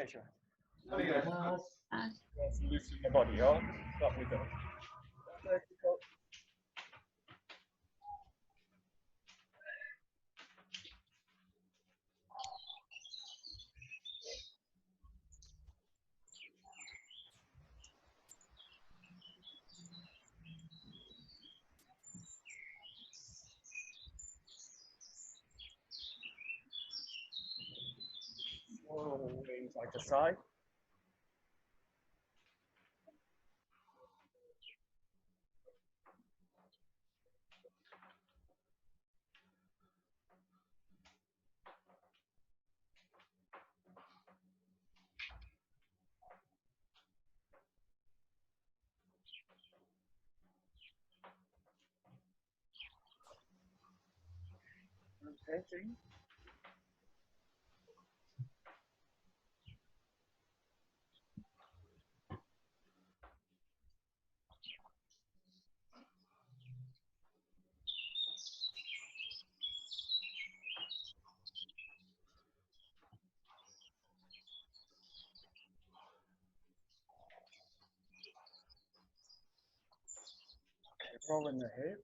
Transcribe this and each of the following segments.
Asia. Let's loosen the body up. Start with the vertical. Rolling side to side. Rotating. Rolling the hip.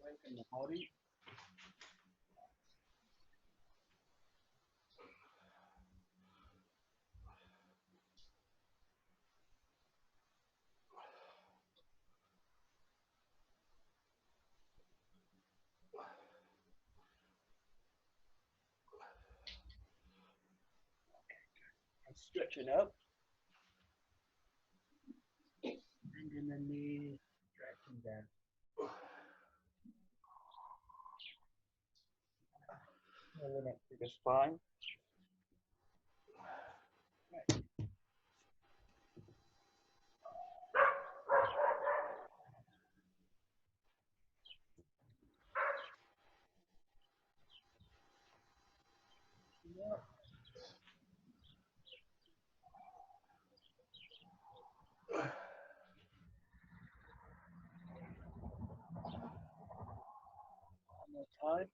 Lengthen the body. And stretching up. Bending the knee, stretching down. Rolling up through the spine. One more time.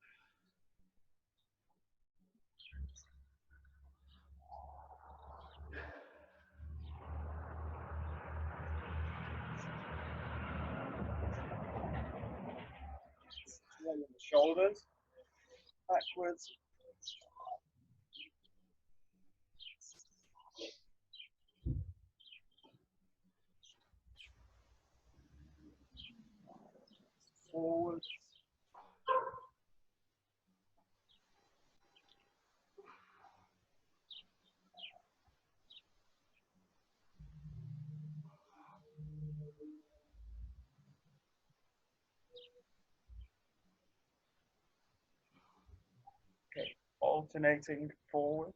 Swaying the shoulders backwards. Forwards. Okay, alternating forward.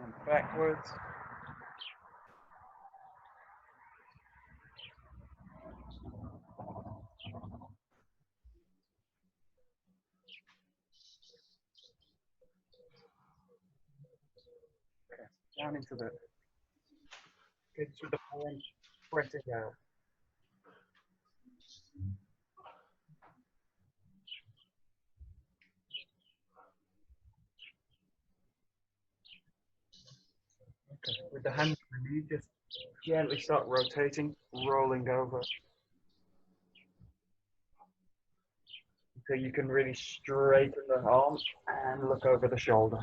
And backwards. Okay, down into the palm, pressing down. Okay, with the hands on the knee, just gently start rotating, rolling over. So you can really straighten the arms and look over the shoulder.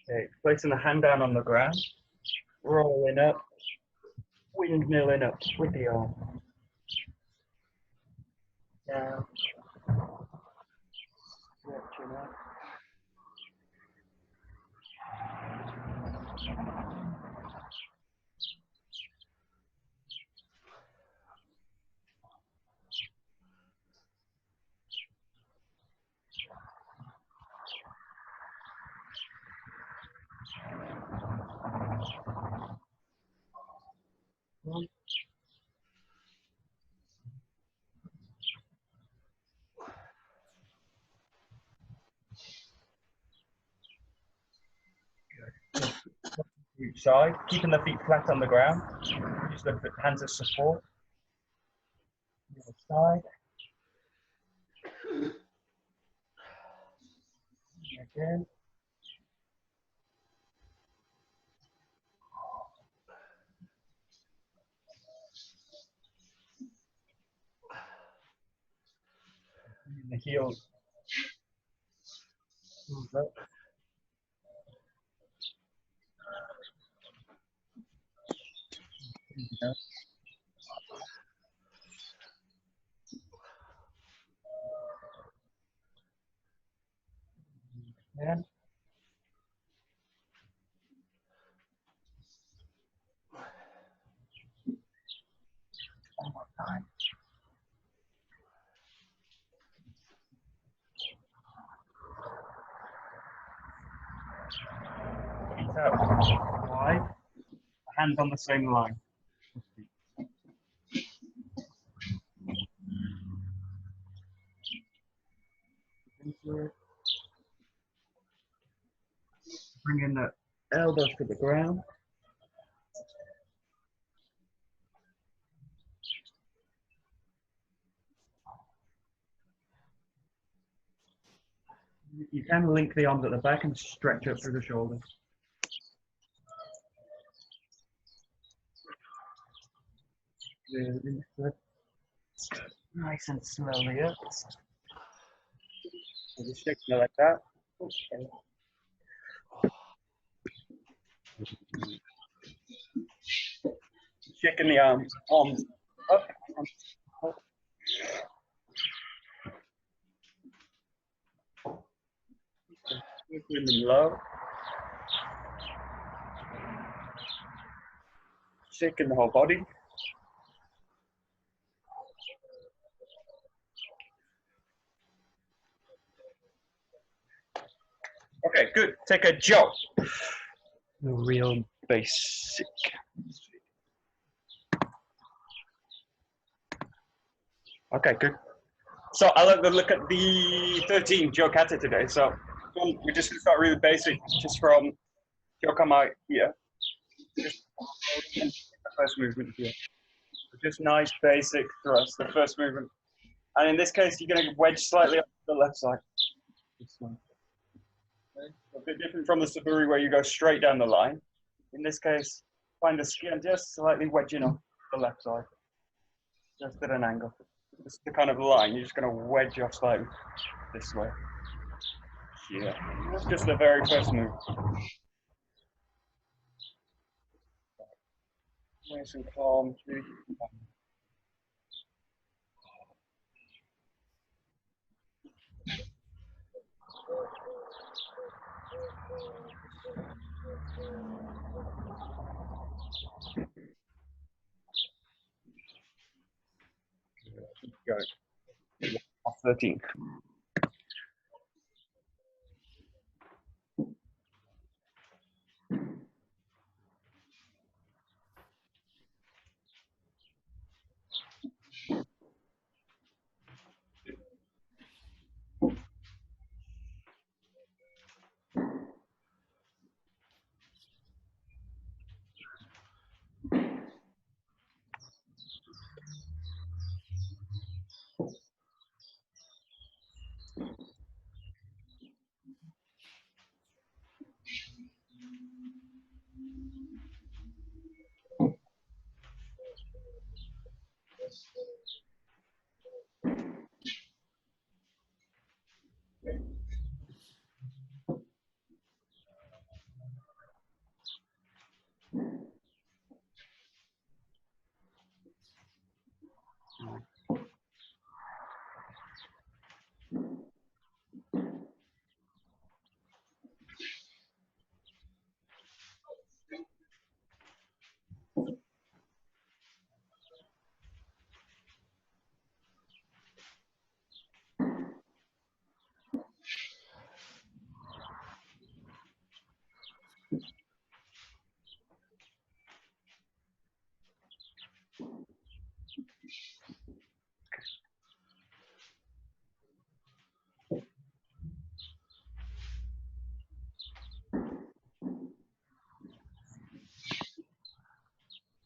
Okay, placing the hand down on the ground, rolling up, windmilling up with the arm. Down, stretching up. Each side, keeping the feet flat on the ground. Just look at hands as support. The other side. Again. The heels. Up. Again. One more time. Feet out wide. Hands on the same line. Into it. Bring in the elbows to the ground. You can link the arms at the back and stretch up through the shoulders. Nice and slowly up. So just shake it like that. Okay. Shaking the arms up. Keeping them low. Shaking the whole body. Okay, good. Take a jog. The real basic. Okay, good. So I like to look at the 13 Kata today. So we're just going to start really basic, just from Yokamai here. Just the first movement here. Just nice basic thrust, the first movement. And in this case, you're going to wedge slightly up to the left side. This one. Okay. A bit different from the Saburi where you go straight down the line. In this case, find the skin just slightly wedging up the left side. Just at an angle. This is the kind of line, you're just going to wedge off slightly this way. Yeah, that's just the very first move. Nice and calm. Go. 13.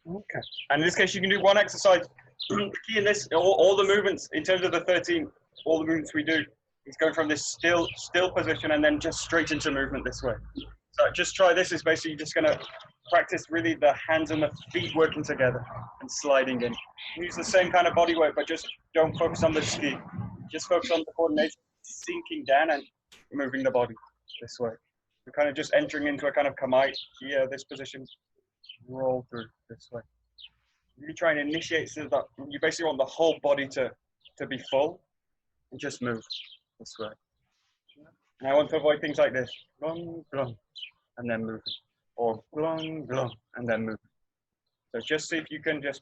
Okay. And in this case, you can do one exercise. The key in this, all the movements, in terms of the 13, all the movements we do is going from this still position and then just straight into movement this way. So just try this. Is basically just going to practice really the hands and the feet working together and sliding in. Use the same kind of body weight, but just don't focus on the ski. Just focus on the coordination, sinking down and moving the body this way. We're kind of just entering into a kind of kamae here, this position, roll through this way. You try and initiate so that you basically want the whole body to be full and just move this way. And I want to avoid things like this, glong, glong, and then move, or glong, glong, and then move. So just see if you can just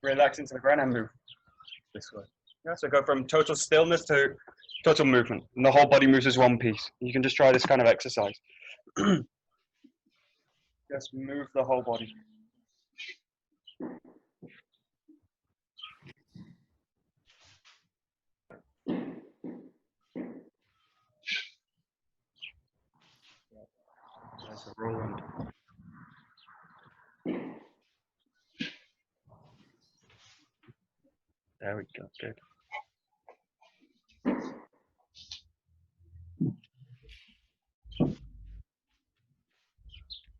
relax into the ground and move this way. Yeah, so go from total stillness to total movement, and the whole body moves as one piece. You can just try this kind of exercise. Just move the whole body. There's a roll. There we go. Good.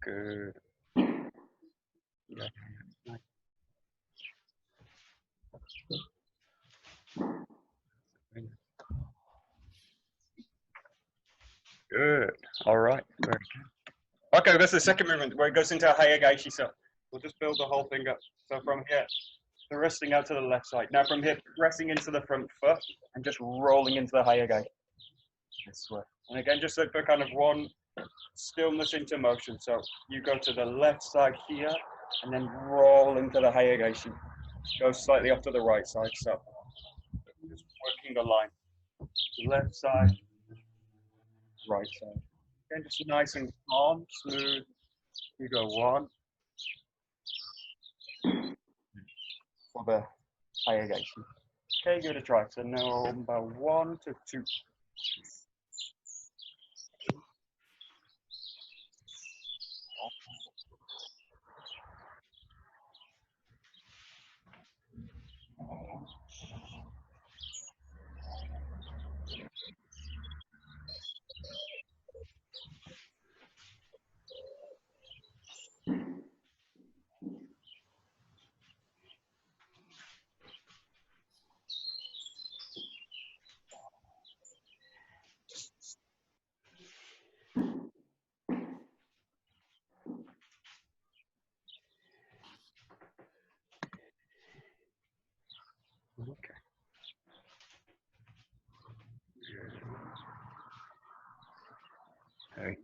Good. Yeah. Nice. Good. All right. Very good. Okay, that's the second movement where it goes into a hayagaishi. So we'll just build the whole thing up. So from here, thrusting out to the left side. Now from here, pressing into the front foot and just rolling into the hayagaishi this way. And again, just look for kind of one stillness into motion. So you go to the left side here and then roll into the hayagaishi. Go slightly off to the right side. So just working the line. Left side, right side. Again, just nice and calm, smooth. You go one for the hayagaishi. Okay, give it a try. So number 1 to 2. Okay. Okay.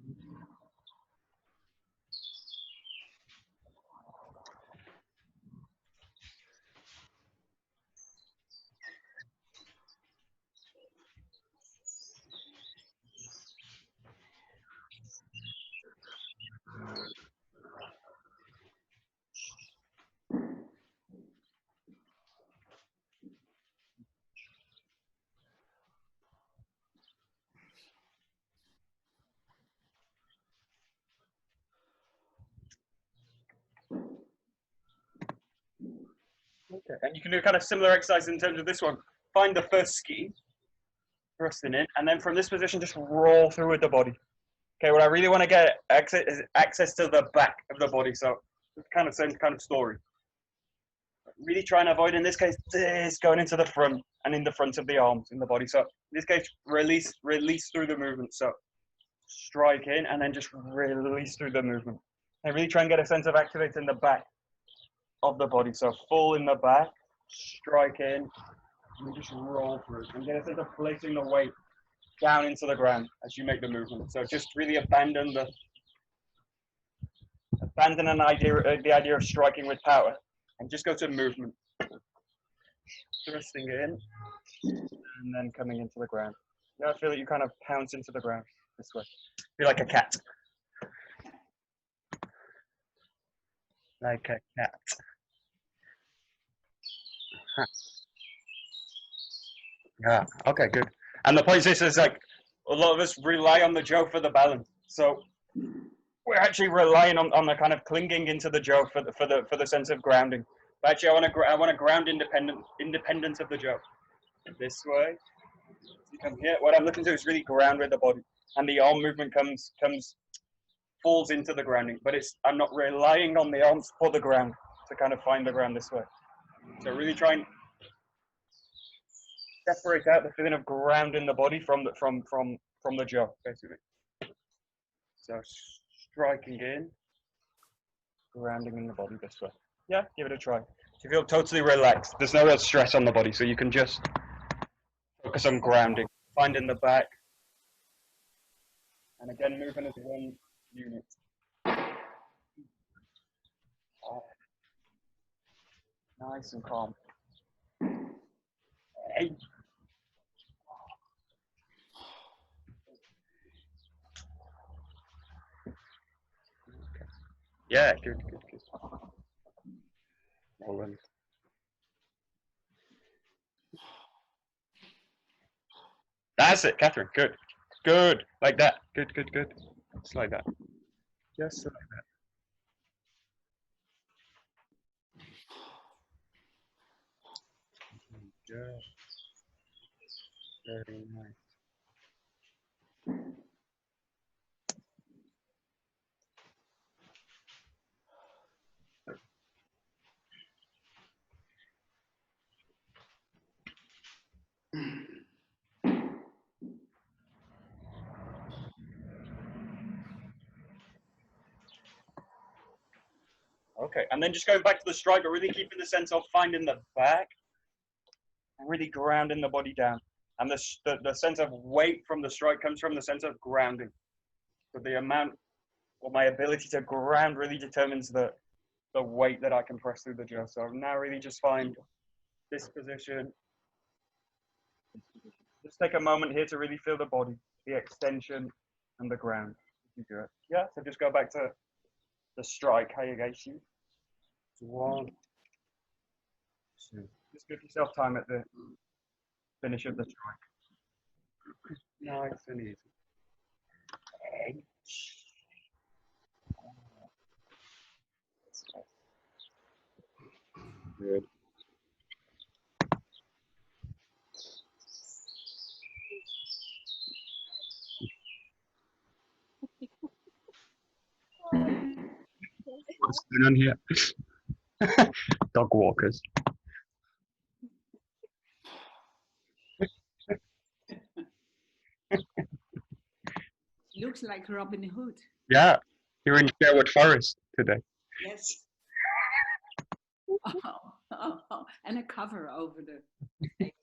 Okay, and you can do kind of similar exercise in terms of this one. Find the first ski, thrusting in, and then from this position, just roll through with the body. Okay, what I really want to get is access to the back of the body, so it's kind of same kind of story. Really try and avoid, in this case, this going into the front and in the front of the arms in the body. So in this case, release through the movement. So strike in and then just release through the movement. And really try and get a sense of activating the back of the body. So full in the back, strike in, and just roll through. And get a sense of placing the weight down into the ground as you make the movement. So just really abandon the idea of striking with power and just go to movement. Thrusting in and then coming into the ground. Yeah, I feel that you kind of pounce into the ground this way. Feel like a cat. Like a cat. Huh. Yeah, okay, good. And the point is like, a lot of us rely on the Joe for the balance. So we're actually relying on the kind of clinging into the Joe for the sense of grounding. But actually, I want to ground independence of the Joe. This way. You come here. What I'm looking to is really ground with the body, and the arm movement falls into the grounding. But I'm not relying on the arms for the ground to kind of find the ground this way. So really try and separate out the feeling of grounding the body from the jaw, basically. So striking in, grounding in the body this way. Yeah, give it a try. So you feel totally relaxed. There's no real stress on the body, so you can just focus on grounding, finding the back, and again moving as one unit. Nice and calm. Hey. Yeah, good. Roland. That's it, Catherine. Good. Like that. Good. Just like that. Just like that. Good. Very nice. Okay, and then just going back to the strike, but really keeping the sense of finding the back and really grounding the body down. And the sense of weight from the strike comes from the sense of grounding. So the amount or my ability to ground really determines the weight that I can press through the jaw. So now really just find this position. Just take a moment here to really feel the body, the extension and the ground. You do it. Yeah, so just go back to the strike. Hayageshi. 1, 2. Just give yourself time at the finish of the strike. Nice and easy. Good. What's going on here? Dog walkers. Looks like Robin Hood. Yeah, you're in Sherwood Forest today. Yes. Oh, and a cover over the face.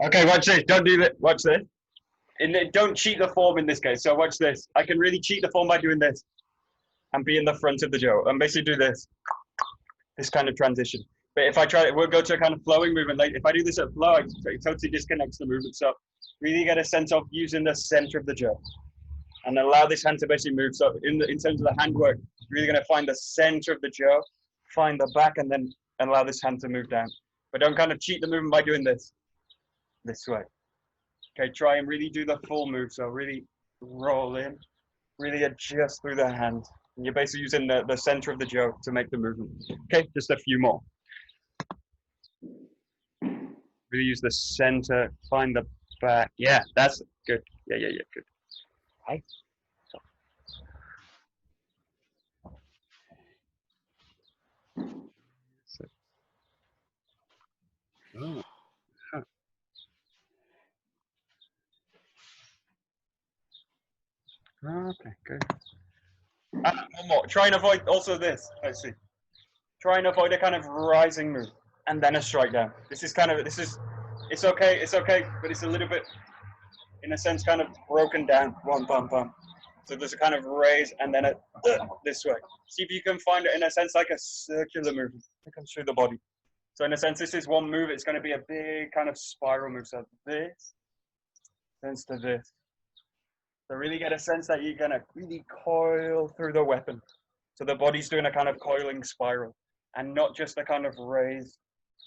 Okay, watch this. Don't do that. Watch this. Don't cheat the form in this case. So watch this. I can really cheat the form by doing this and be in the front of the jaw and basically do this kind of transition. But if I try it, we'll go to a kind of flowing movement. Like if I do this at flow, it totally disconnects the movement. So really get a sense of using the center of the jaw and allow this hand to basically move. So in terms of the handwork, you're really going to find the center of the jaw, find the back, and then allow this hand to move down. But don't kind of cheat the movement by doing this way. Okay, try and really do the full move. So really roll in, really adjust through the hand. And you're basically using the center of the jaw to make the movement. Okay, just a few more. Really use the center, find the back. Yeah, that's good. Yeah, good. Okay. Oh. Huh. Okay, good. One more. Try and avoid also this. Let's see. Try and avoid a kind of rising move and then a strike down. It's okay, but it's a little bit, in a sense, kind of broken down. One, bum. So there's a kind of raise and then this way. See if you can find it in a sense like a circular movement that comes through the body. So in a sense, this is one move. It's going to be a big kind of spiral move. So this, sense to this. So really get a sense that you're going to really coil through the weapon. So the body's doing a kind of coiling spiral and not just a kind of raise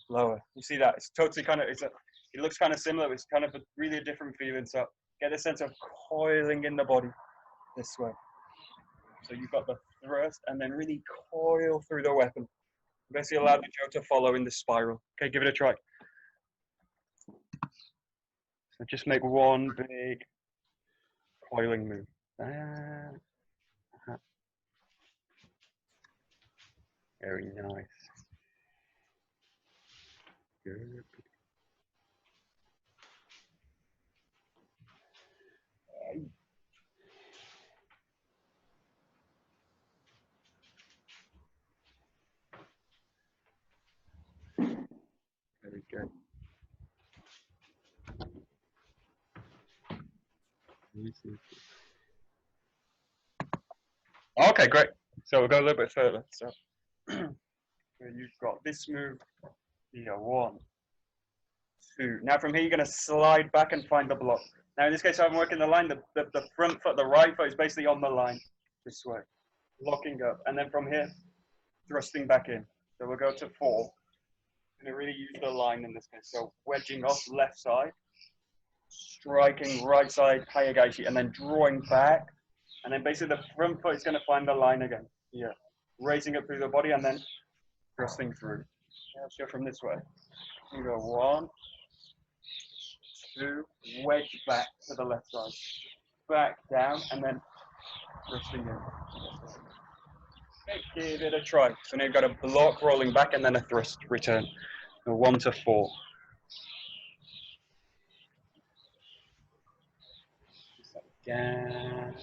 lower. You see that? It's totally kind of, It looks kind of similar. It's kind of really a different feeling. So get a sense of coiling in the body this way. So you've got the thrust and then really coil through the weapon. Basically allow the jaw to follow in the spiral. Okay, give it a try. So just make one big coiling move. Very nice. Good. Very good. Okay, great. So we'll go a little bit further. So you've got this move here, 1, 2. Now from here, you're going to slide back and find the block. Now in this case, I'm working the line. The front foot, the right foot is basically on the line this way, locking up. And then from here, thrusting back in. So we'll go to 4. I'm going to really use the line in this case. So wedging off left side, striking right side, hayagaishi, and then drawing back. And then basically the front foot is going to find the line again. Here, raising up through the body and then thrusting through. Yeah, let's go from this way. You go 1, 2, wedge back to the left side, back down, and then thrusting in. Okay, give it a try. So now you've got a block rolling back and then a thrust return. So 1 to 4. Again.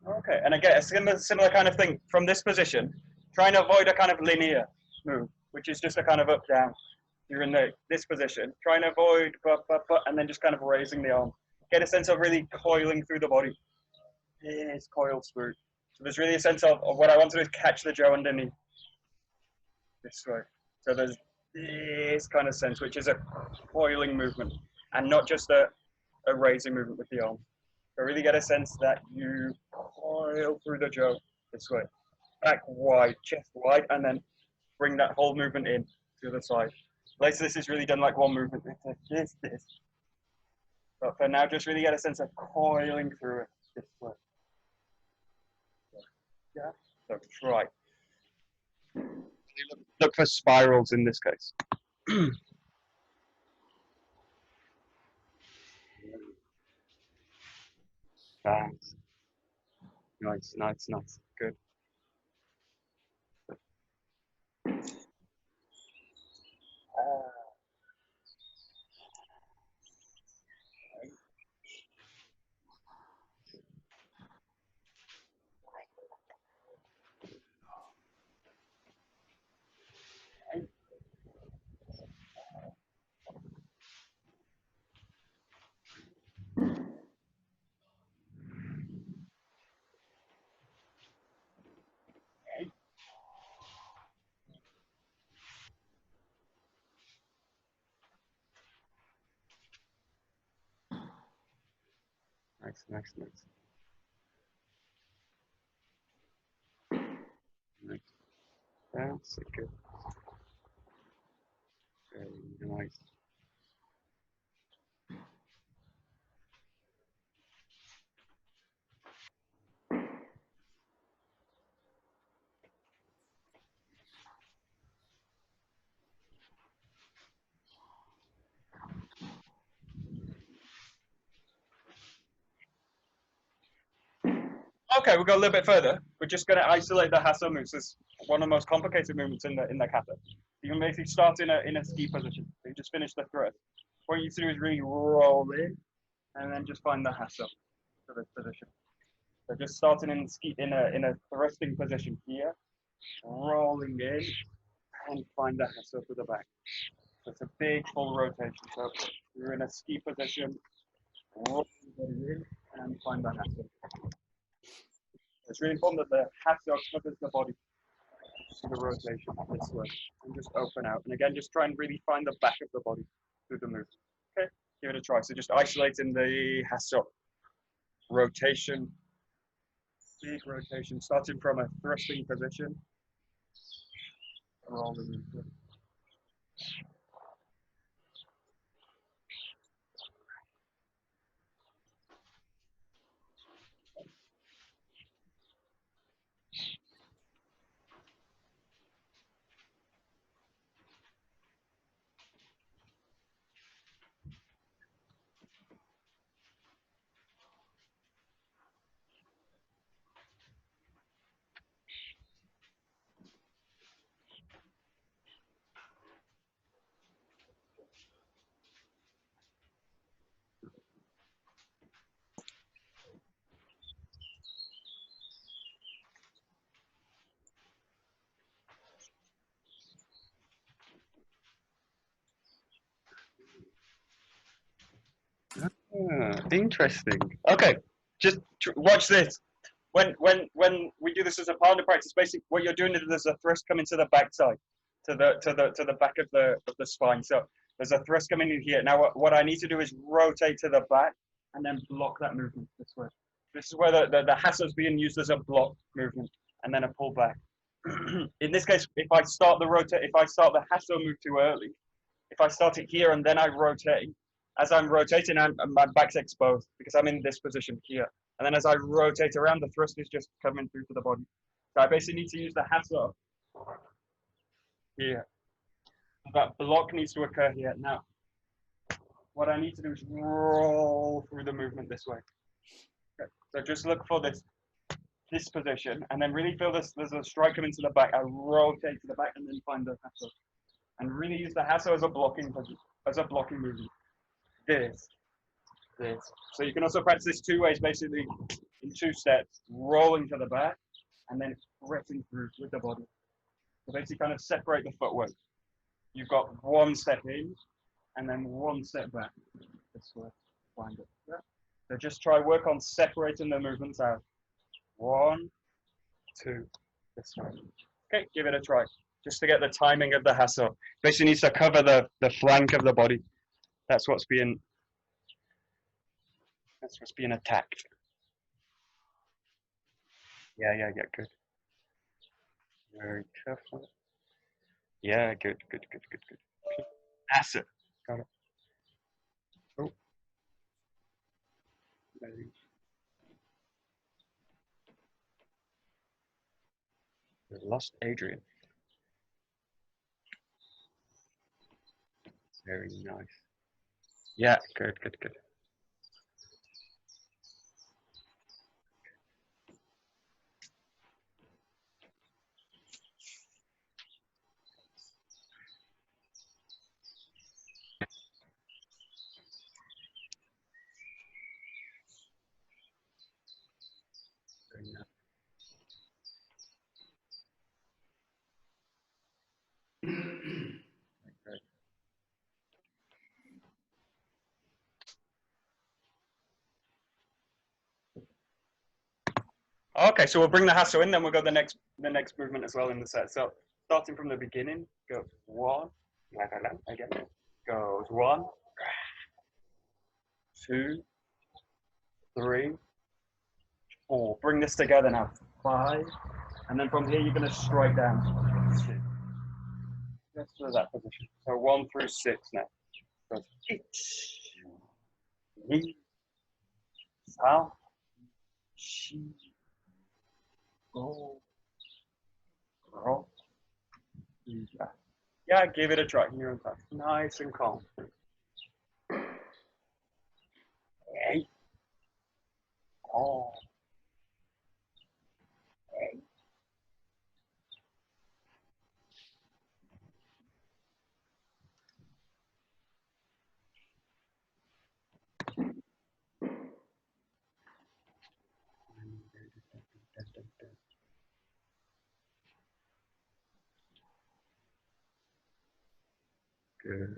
Okay, and again, a similar kind of thing from this position. Trying to avoid a kind of linear move, which is just a kind of up down. You're in this position. Trying to avoid, and then just kind of raising the arm. Get a sense of really coiling through the body. It's coiled through. So there's really a sense of what I want to do is catch the jaw underneath. This way. So there's this kind of sense, which is a coiling movement, and not just a raising movement with the arm. So really get a sense that you coil through the jaw this way. Back wide, chest wide, and then bring that whole movement in to the side. Later, this is really done like one movement. It's this. But for now, just really get a sense of coiling through it this way. Yeah. So try. Look for spirals in this case. Thanks. Nice, nice, nice. Good. Nice, nice, nice. Nice. That's good. Very nice. Okay, we'll go a little bit further. We're just going to isolate the hasso moves. It's one of the most complicated movements in the kata. You can basically start in a ski position. So you just finish the thrust. what you need to do is really roll in, and then just find the hassle for this position. So just starting in a thrusting position here, rolling in, and find the hassle to the back. So it's a big full rotation. So you're in a ski position, roll in, and find the hassle. It's really important that the hassle covers the body. See the rotation this way, and just open out. And again, just try and really find the back of the body through the move. Okay, give it a try. So just isolating the hassle. Rotation, big rotation, starting from a thrusting position. Rolling into it. Interesting. Okay, just watch this. When we do this as a partner practice, basically what you're doing is there's a thrust coming to the backside, to the back of the spine. So there's a thrust coming in here. Now what I need to do is rotate to the back and then block that movement this way. This is where the hassle is being used as a block movement and then a pull back. In this case, if I start the hassle move too early, if I start it here and then I rotate, as I'm rotating, my back's exposed because I'm in this position here. And then as I rotate around, the thrust is just coming through to the body. So I basically need to use the hassle here. That block needs to occur here. Now, what I need to do is roll through the movement this way. Okay. So just look for this position and then really feel this, there's a strike coming to the back. I rotate to the back and then find the hassle. And really use the hassle as a blocking movement. This. So you can also practice this two ways, basically in two steps, rolling to the back and then pressing through with the body. So basically kind of separate the footwork. You've got one step in and then one step back. This way, find it. Yeah. So just try work on separating the movements out. 1, 2, this way. Okay, give it a try. Just to get the timing of the hassle. Basically needs to cover the flank of the body. That's what's being attacked. Yeah, good. Very careful. Yeah, good. That's it. Got it. Oh. We lost Adrian. Very nice. Yeah, good. Very nice. Okay, so we'll bring the hassle in, then we'll go the next movement as well in the set. So starting from the beginning, go 1, again, goes 1, 2, 3, 4. Bring this together now. 5, and then from here you're going to strike down. 6. Just to that position. So 1 through 6 now. So 1, 2, 3, 4, 5, 6. Yeah, give it a try. Here and back. Nice and calm. 8. Oh. 8. Good.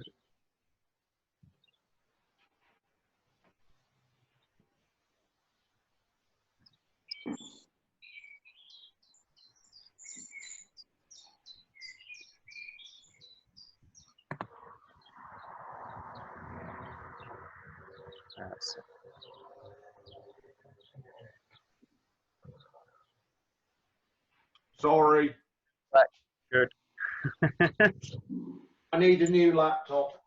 That's Sorry, right. Good. I need a new laptop.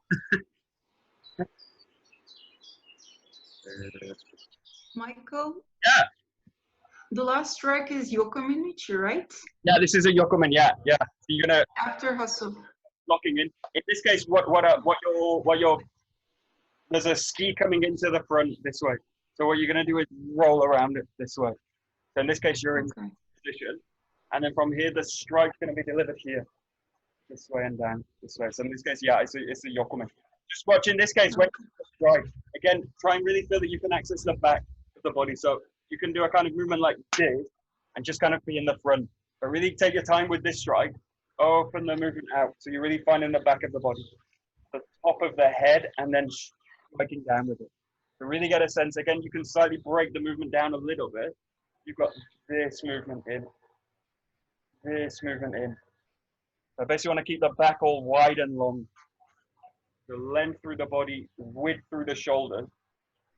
Michael? Yeah. The last track is Yokomichi, right? Yeah, this is a yokomen. Yeah, yeah. So you're gonna After hustle. locking in. In this case, what your there's a ski coming into the front this way. So what you're gonna do is roll around it this way. So in this case, you're in Okay. position, and then from here, the strike's gonna be delivered here, this way and down this way. So in this case, yeah, it's a yokomen. Just watch in this case when you strike. Again, try and really feel that you can access the back of the body. So you can do a kind of movement like this, and just kind of be in the front. But really take your time with this strike. Open the movement out. So you're really finding the back of the body, the top of the head, and then striking down with it. To really get a sense, again, you can slightly break the movement down a little bit. You've got this movement in, this movement in. So basically, you want to keep the back all wide and long. The length through the body, width through the shoulders,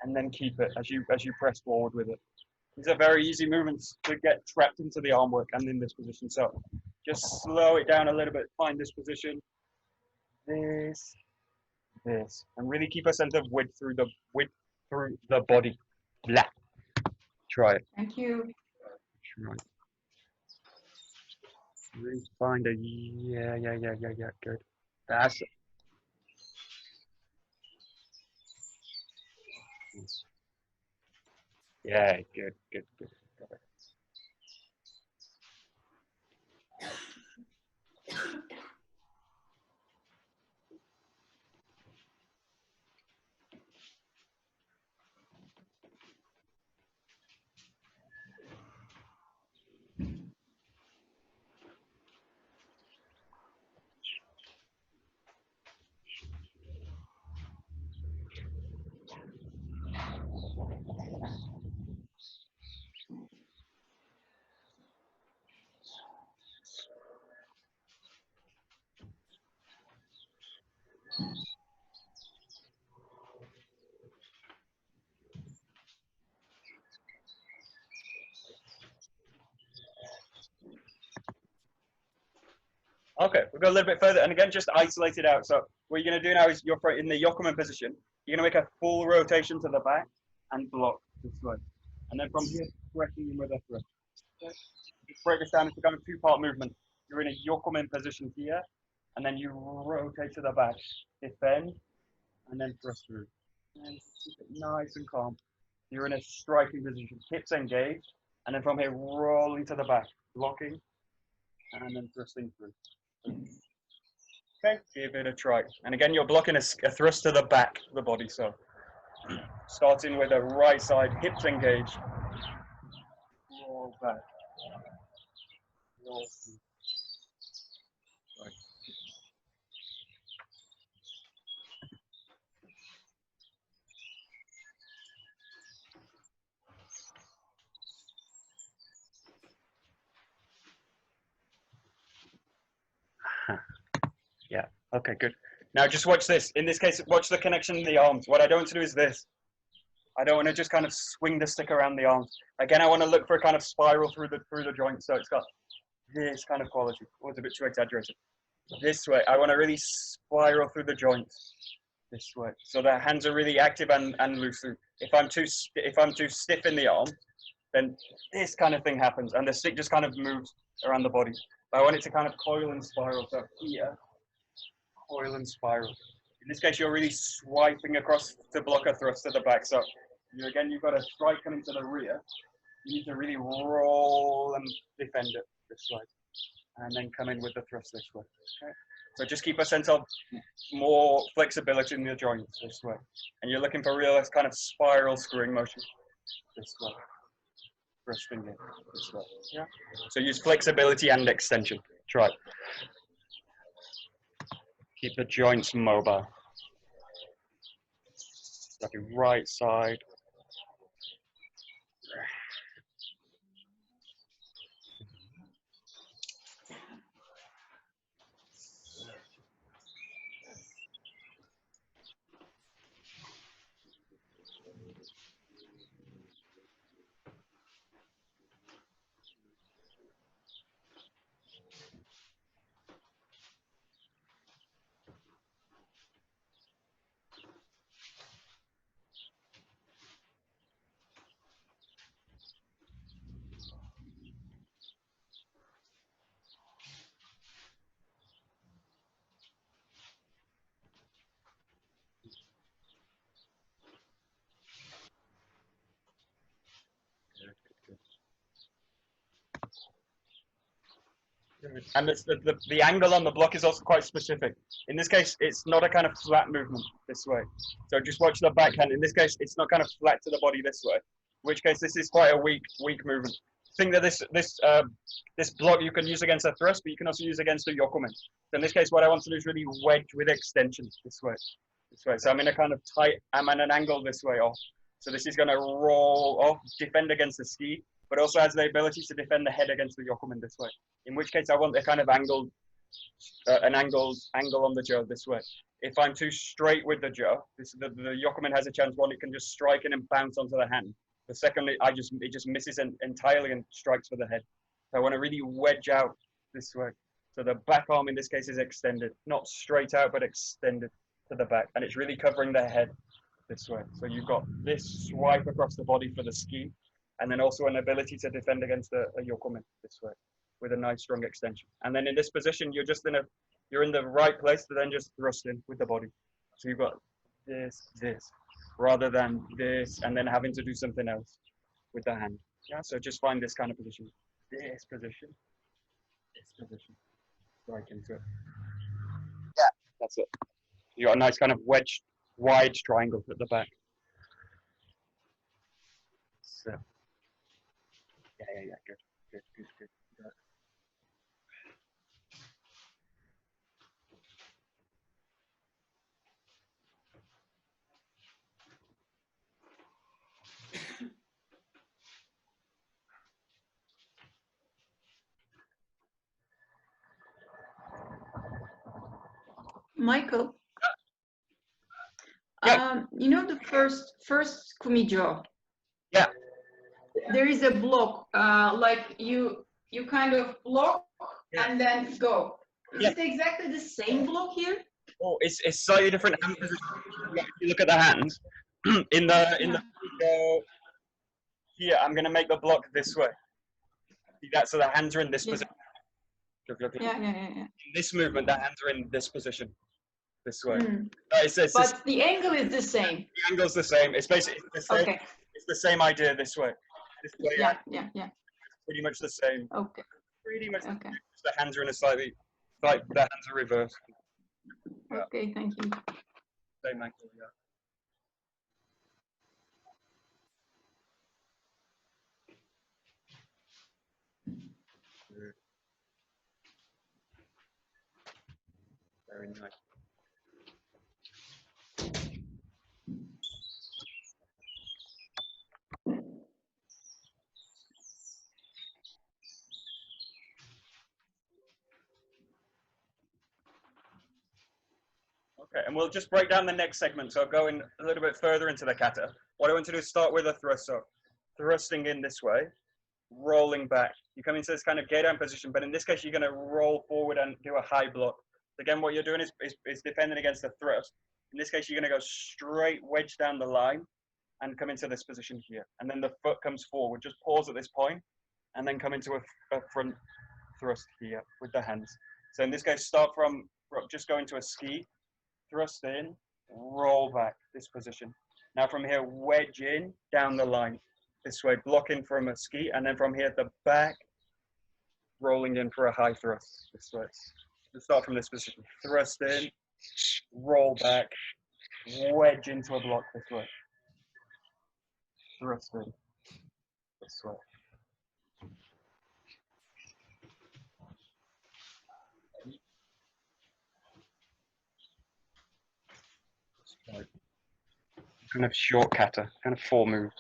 and then keep it as you press forward with it. These are very easy movements to get trapped into the arm work and in this position. So just slow it down a little bit. Find this position. This, this, and really keep a sense of width through the body. Blah. Try it. Thank you. Try it. Really find a yeah. Good. That's it. Yeah, good. Got it. Okay, we'll go a little bit further, and again, just isolate it out. So what you're going to do now is you're in the yokomen position. You're going to make a full rotation to the back and block this way. And then from here, pressing in with a thrust. Okay. Just break this down into kind of two-part movement. You're in a yokomen position here, and then you rotate to the back, defend, and then thrust through. And keep it nice and calm. You're in a striking position, hips engaged, and then from here, rolling to the back, blocking, and then thrusting through. Okay, give it a try. And again, you're blocking a thrust to the back of the body. So starting with the right side, hips engaged. Roll back. Roll through. Right. Yeah, okay, good. Now just watch this. In this case, watch the connection in the arms. What I don't want to do is this. I don't want to just kind of swing the stick around the arms. Again, I want to look for a kind of spiral through the joint. So it's got this kind of quality. Oh, it's a bit too exaggerated. This way, I want to really spiral through the joints. This way, so the hands are really active and loose. If I'm too stiff in the arm, then this kind of thing happens, and the stick just kind of moves around the body. I want it to kind of coil and spiral. So here, coil and spiral. In this case, you're really swiping across to block a thrust to the back. So you've got a strike coming to the rear. You need to really roll and defend it this way, and then come in with the thrust this way. Okay. So just keep a sense of more flexibility in the joints this way, and you're looking for real kind of spiral screwing motion this way. Thrusting in this way. Yeah. So use flexibility and extension. Try it. Keep the joints mobile. Like your right side. And it's the angle on the block is also quite specific. In this case, it's not a kind of flat movement this way. So just watch the backhand. In this case, it's not kind of flat to the body this way. In which case, this is quite a weak movement. Think that this block you can use against a thrust, but you can also use against a yokomen. So in this case, what I want to do is really wedge with extension this way. So I'm in a kind of I'm at an angle this way off. So this is going to roll off, defend against the ski, but also has the ability to defend the head against the yokomen this way. In which case, I want a kind of angle on the jaw this way. If I'm too straight with the jaw, the yokomen has a chance. One, it can just strike in and bounce onto the hand. The second, it just misses entirely and strikes for the head. So I want to really wedge out this way. So the back arm in this case is extended, not straight out, but extended to the back, and it's really covering the head this way. So you've got this swipe across the body for the ski, and then also an ability to defend against a yokomen this way with a nice strong extension. And then in this position, you're in the right place to then just thrust in with the body. So you've got this, rather than this, and then having to do something else with the hand. Yeah, so just find this kind of position. This position. Strike into it. Yeah, that's it. You got a nice kind of wedge, wide triangle at the back. So, yeah, good. Michael, Yeah. you know the first kumijo? Yeah. There is a block, like you kind of block and then go. Is it exactly the same block here? Oh, it's slightly different hand position. If you look at the hands, in the here, I'm gonna make the block this way. See that? So the hands are in this position. Yeah. In this movement, the hands are in this position. This way. But the angle is the same. The angle's the same. It's basically the same. Okay. It's the same idea this way. This way. Yeah. It's pretty much the same. Okay. Pretty much. Okay. The hands are in a slightly, like the hands are reversed. Okay, thank you. Same angle, yeah. Very nice. Okay, and we'll just break down the next segment. So going a little bit further into the kata. What I want to do is start with a thrust. So thrusting in this way, rolling back. You come into this kind of gate down position, but in this case, you're going to roll forward and do a high block. Again, what you're doing is defending against the thrust. In this case, you're going to go straight wedge down the line and come into this position here. And then the foot comes forward. Just pause at this point and then come into a front thrust here with the hands. So in this case, start from just go into a ski, thrust in, roll back, this position. Now from here, wedge in, down the line, this way, blocking from a ski, and then from here at the back, rolling in for a high thrust, this way. Let's start from this position. Thrust in, roll back, wedge into a block this way. Thrust in, this way. kind of short kata, kind of 4 moves.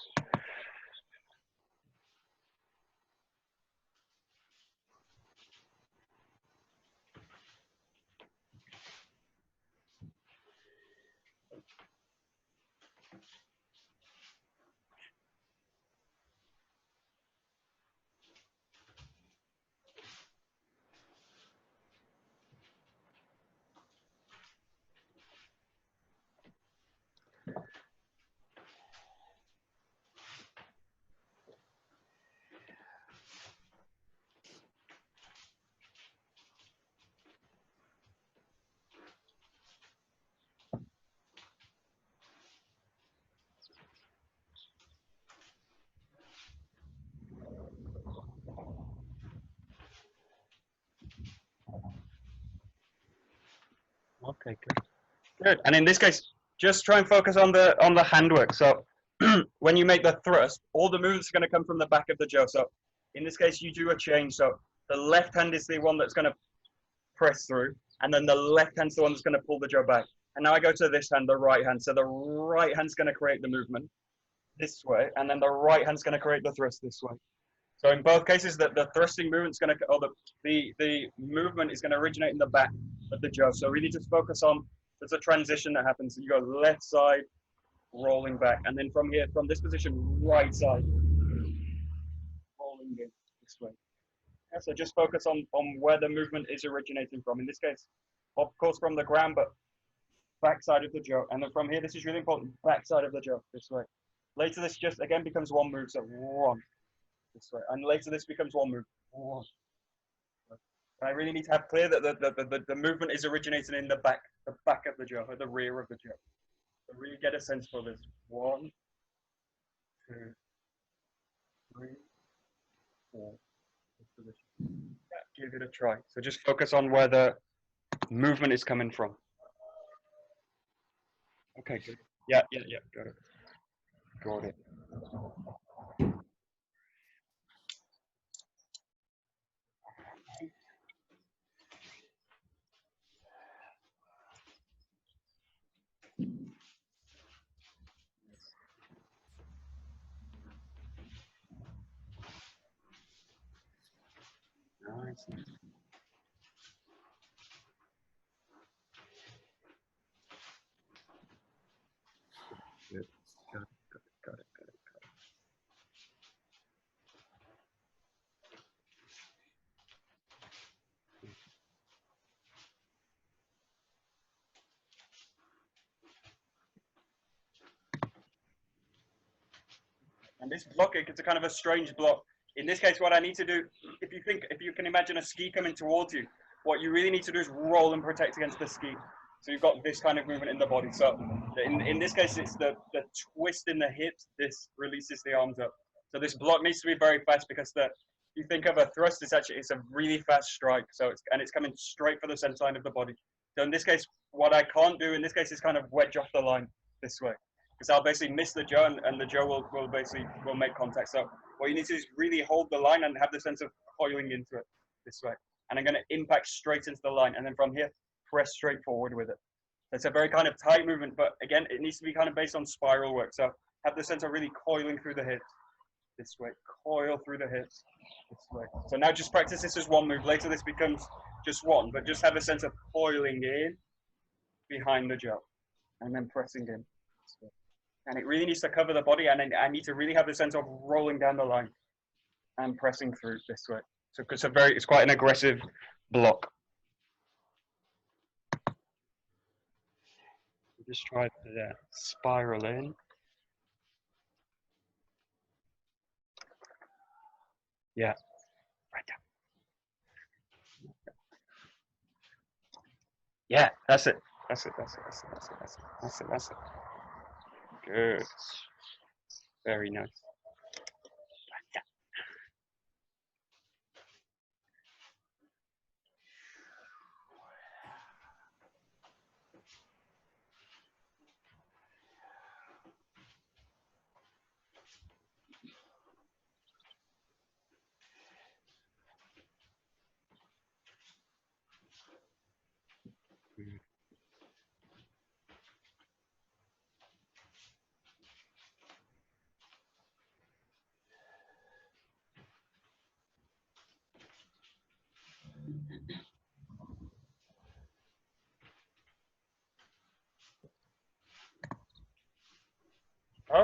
Okay, good. Good. And in this case, just try and focus on the handwork. So when you make the thrust, all the movements are going to come from the back of the jaw. So in this case, you do a change. So the left hand is the one that's going to press through, and then the left hand's the one that's going to pull the jaw back. And now I go to this hand, the right hand. So the right hand's going to create the movement this way, and then the right hand's going to create the thrust this way. So in both cases, the thrusting movement's going to, or the movement is going to originate in the back of the jaw. So really just focus on, there's a transition that happens. So you go left side, rolling back, and then from here, from this position, right side, rolling in this way. Yeah, so just focus on where the movement is originating from. In this case, of course, from the ground, but back side of the jaw. And then from here, this is really important, back side of the jaw, this way. Later, this just, again, becomes one move, so one, this way. And later, this becomes one move, one. And I really need to have clear that the movement is originating in the back of the jaw, or the rear of the jaw. So really get a sense for this. 1, 2, 3, 4. Yeah, give it a try. So just focus on where the movement is coming from. Okay, good. Yeah, got it. Got it. Nice. Good. Got it. And this blocking, it's a kind of a strange block. In this case, what I need to do, if you can imagine a ski coming towards you, what you really need to do is roll and protect against the ski. So you've got this kind of movement in the body. So in this case, it's the twist in the hips. This releases the arms up. So this block needs to be very fast because you think of a thrust, it's a really fast strike. So it's coming straight for the center line of the body. So in this case, what I can't do in this case is kind of wedge off the line this way, because I'll basically miss the jaw, and the jaw will make contact. So what you need to do is really hold the line and have the sense of coiling into it this way. And I'm going to impact straight into the line, and then from here, press straight forward with it. It's a very kind of tight movement, but again, it needs to be kind of based on spiral work. So have the sense of really coiling through the hips this way, coil through the hips this way. So now just practice this as one move. Later this becomes just one, but just have a sense of coiling in behind the jaw and then pressing in. And it really needs to cover the body, and I need to really have the sense of rolling down the line and pressing through this way. So it's quite an aggressive block. Just try to spiral in. Yeah, right down. Yeah, that's it. That's it. Good. Very nice.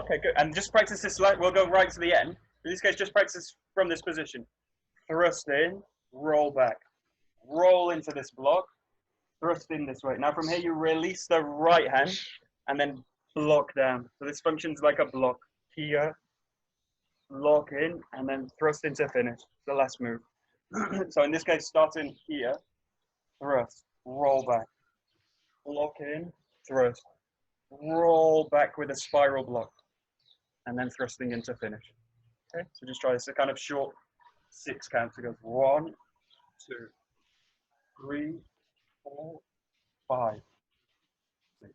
Okay, good. And just practice this, like, we'll go right to the end. In this case, just practice from this position. Thrust in, roll back. Roll into this block, thrust in this way. Now from here, you release the right hand and then block down. So this functions like a block. Here, lock in, and then thrust into finish. The last move. So in this case, starting here, thrust, roll back, lock in, thrust, roll back with a spiral block, and then thrusting into finish. Okay, so just try this. A kind of short 6 counts. It goes 1, 2, 3, 4, 5, 6.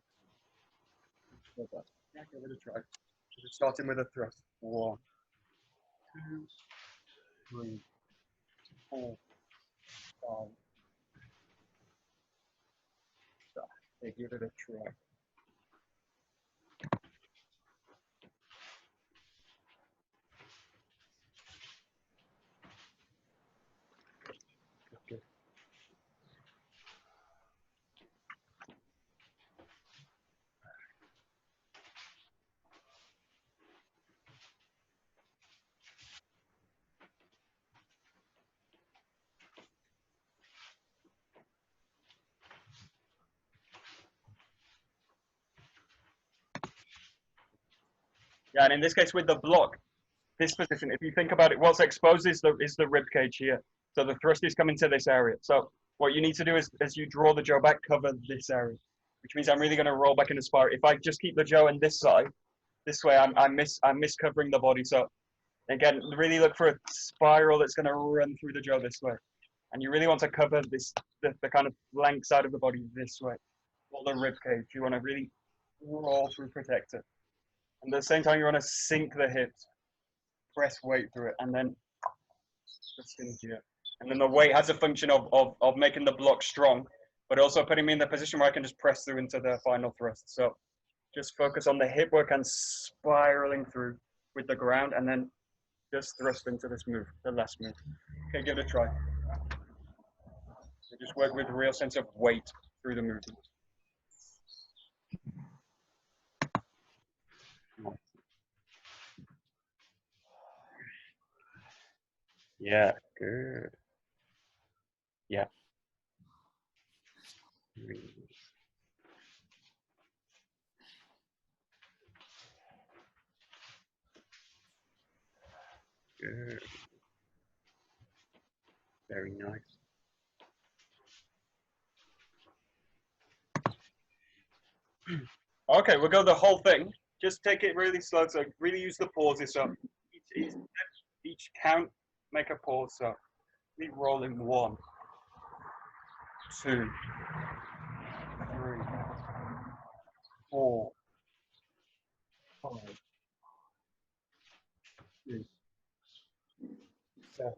Yeah, give it a try. So just starting with a thrust. 1, 2, 3, 4, 5. Okay, give it a try. Good. Yeah, and in this case with the block, this position, if you think about it, what's exposed is the rib cage here. So the thrust is coming to this area. So what you need to do is, as you draw the jaw back, cover this area, which means I'm really going to roll back in a spiral. If I just keep the jaw on this side, this way, I'm miscovering the body. So again, really look for a spiral that's going to run through the jaw this way, and you really want to cover this the kind of flank side of the body this way, or the rib cage. You want to really roll through, protect it, and at the same time, you want to sink the hips. Press weight through it, and then and then the weight has a function of making the block strong, but also putting me in the position where I can just press through into the final thrust. So just focus on the hip work and spiraling through with the ground, and then just thrust into this move, the last move. Okay, give it a try. So just work with a real sense of weight through the movement. Yeah, good. Yeah. Good. Very nice. Okay, we'll go the whole thing. Just take it really slow. So really use the pauses. So each count, make a pause. So we roll in 1, 2, 3, 4, 5, 6, 7,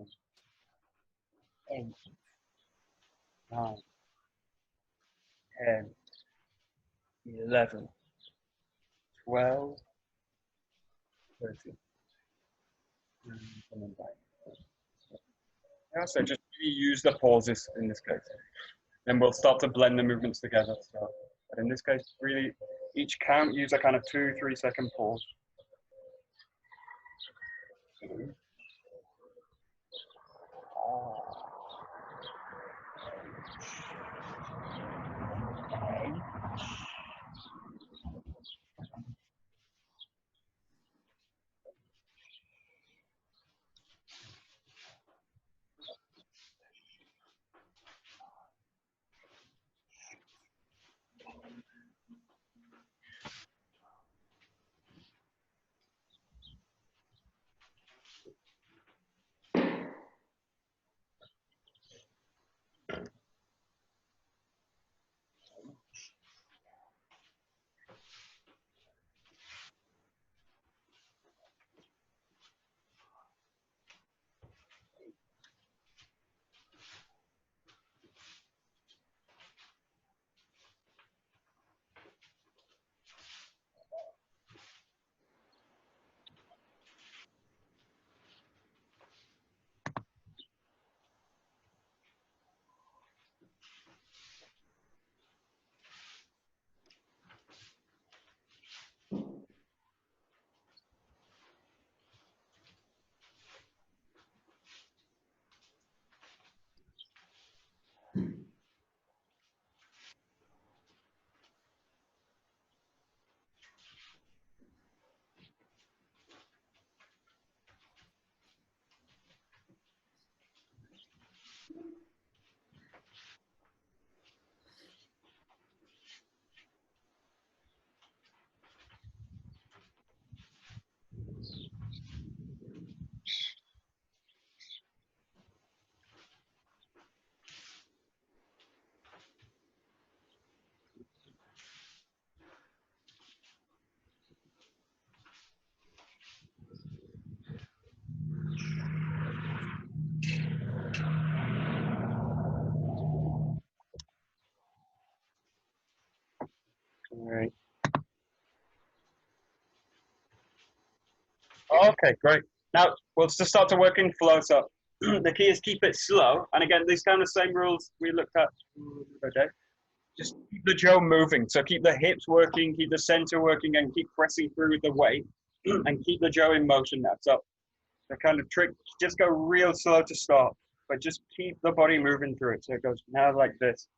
8, 9, 10, 11, 12, 13. And coming back. Yeah, so just really use the pauses in this case. Then we'll start to blend the movements together. So, but in this case, really, each count, use a kind of 2-3 second pause. 2. Okay, great. Now we'll just start to work in flow. So the key is keep it slow. And again, these kind of same rules we looked at. Okay. Just keep the jaw moving. So keep the hips working, keep the center working, and keep pressing through the weight, and keep the jaw in motion now. So the kind of trick, just go real slow to start, but just keep the body moving through it. So it goes now like this.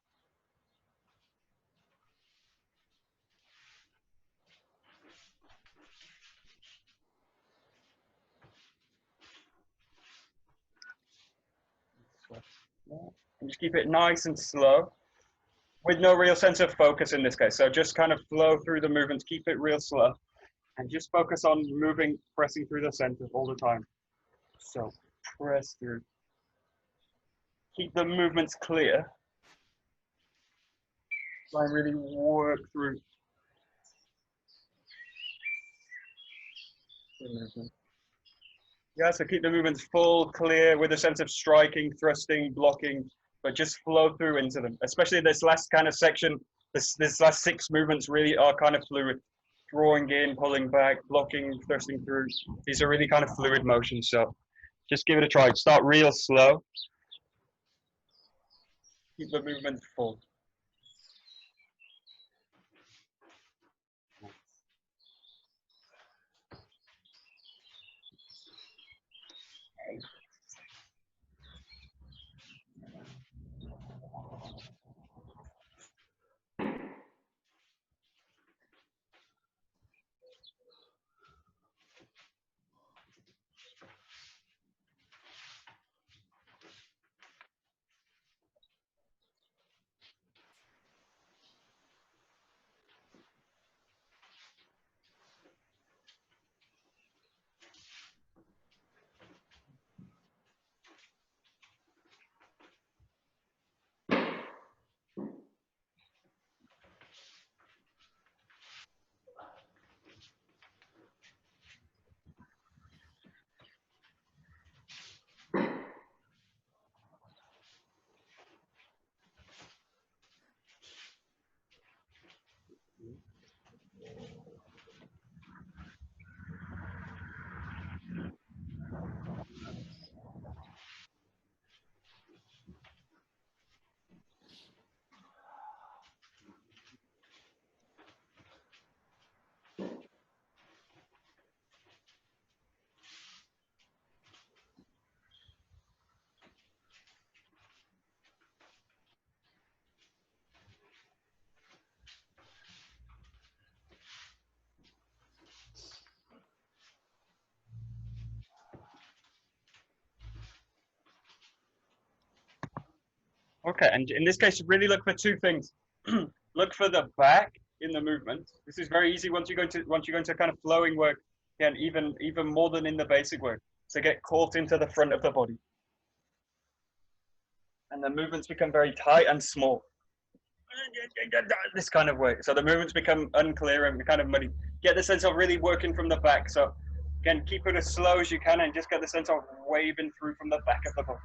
And just keep it nice and slow with no real sense of focus in this case. So just kind of flow through the movements, keep it real slow, and just focus on moving, pressing through the center all the time. So press through. Keep the movements clear. Try and really work through the movement. Yeah, so keep the movements full, clear, with a sense of striking, thrusting, blocking, but just flow through into them. Especially this last kind of section, this last 6 movements really are kind of fluid. Drawing in, pulling back, blocking, thrusting through. These are really kind of fluid motions, so just give it a try. Start real slow. Keep the movement full. Okay, and in this case, really look for 2 things. Look for the back in the movement. This is very easy once you go into kind of flowing work, and even more than in the basic work, to get caught into the front of the body. And the movements become very tight and small. This kind of way. So the movements become unclear and kind of muddy. Get the sense of really working from the back. So again, keep it as slow as you can and just get the sense of waving through from the back of the body.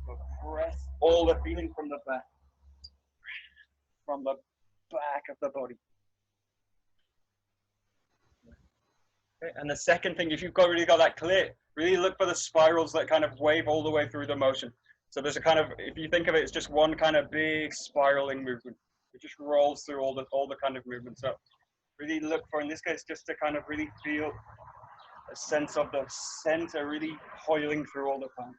So press all the feeling from the back. From the back of the body. Okay. And the second thing, if you've really got that clear, really look for the spirals that kind of wave all the way through the motion. So there's a kind of, if you think of it, it's just one kind of big spiraling movement. It just rolls through all the kind of movements. So really look for, in this case, just to kind of really feel a sense of the center really coiling through all the time.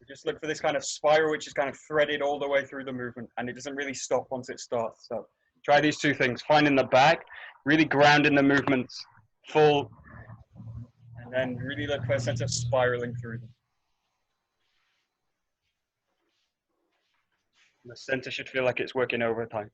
Just look for this kind of spiral, which is kind of threaded all the way through the movement, and it doesn't really stop once it starts. So try these 2 things. Find in the back, really ground in the movements, full, and then really look for a sense of spiraling through them. And the center should feel like it's working overtime.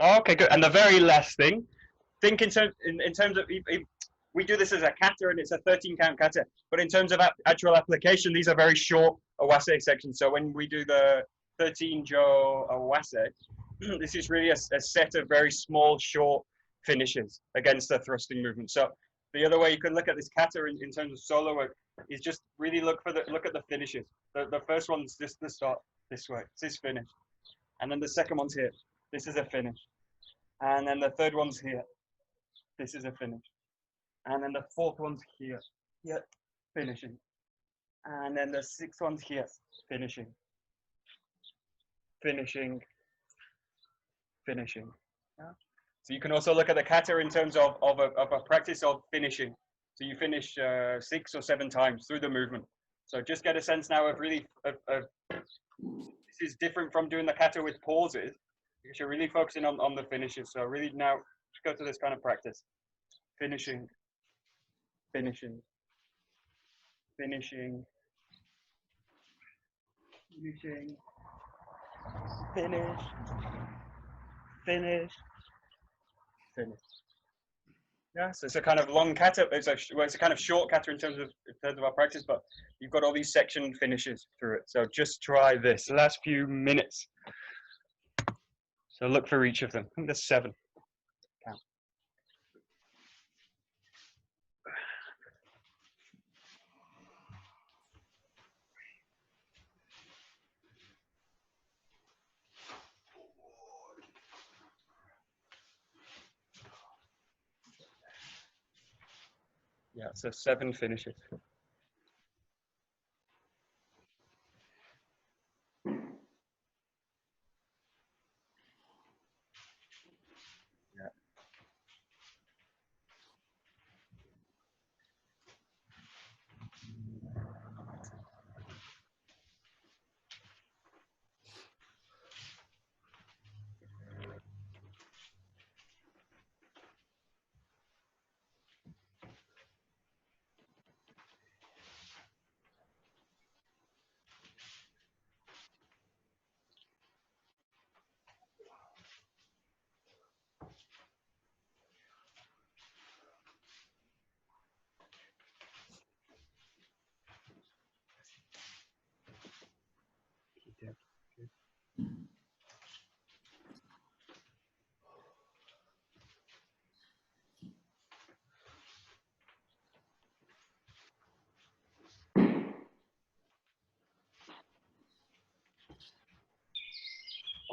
Okay, good. And the very last thing, think in terms of, if we do this as a kata and it's a 13 count kata, but in terms of actual application, these are very short awase sections. So when we do the 13 jo awase, this is really a set of very small, short finishes against the thrusting movement. So the other way you can look at this kata in terms of solo work is just really look at the finishes. The first one's just the start this way, it's this finish, and then the second one's here. This is a finish, and then the third one's here. This is a finish, and then the fourth one's here, finishing, and then the sixth one's here, finishing, finishing, finishing. Yeah. So you can also look at the kata in terms of a practice of finishing. So you finish 6 or 7 times through the movement. So just get a sense now of really, this is different from doing the kata with pauses, because you're really focusing on the finishes. So really now, just go to this kind of practice. Finishing, finishing, finishing, finishing, finish, finish, finish. Yeah, so it's a kind of long kata. It's a kind of short kata in terms of our practice, but you've got all these section finishes through it. So just try this last few minutes. So look for each of them. I think there's 7. Count. Yeah, so 7 finishes. Yeah.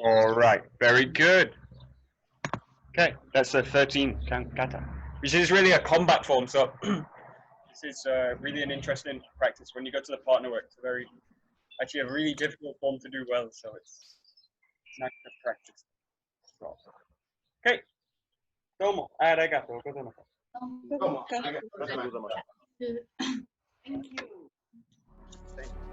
All right, very good. Okay, that's the 13 count kata, which is really a combat form. So this is really an interesting practice. When you go to the partner work, it's actually a really difficult form to do well. So it's nice to practice. So, okay, どうもありがとうございました。どうもありがとうございました。Thank you.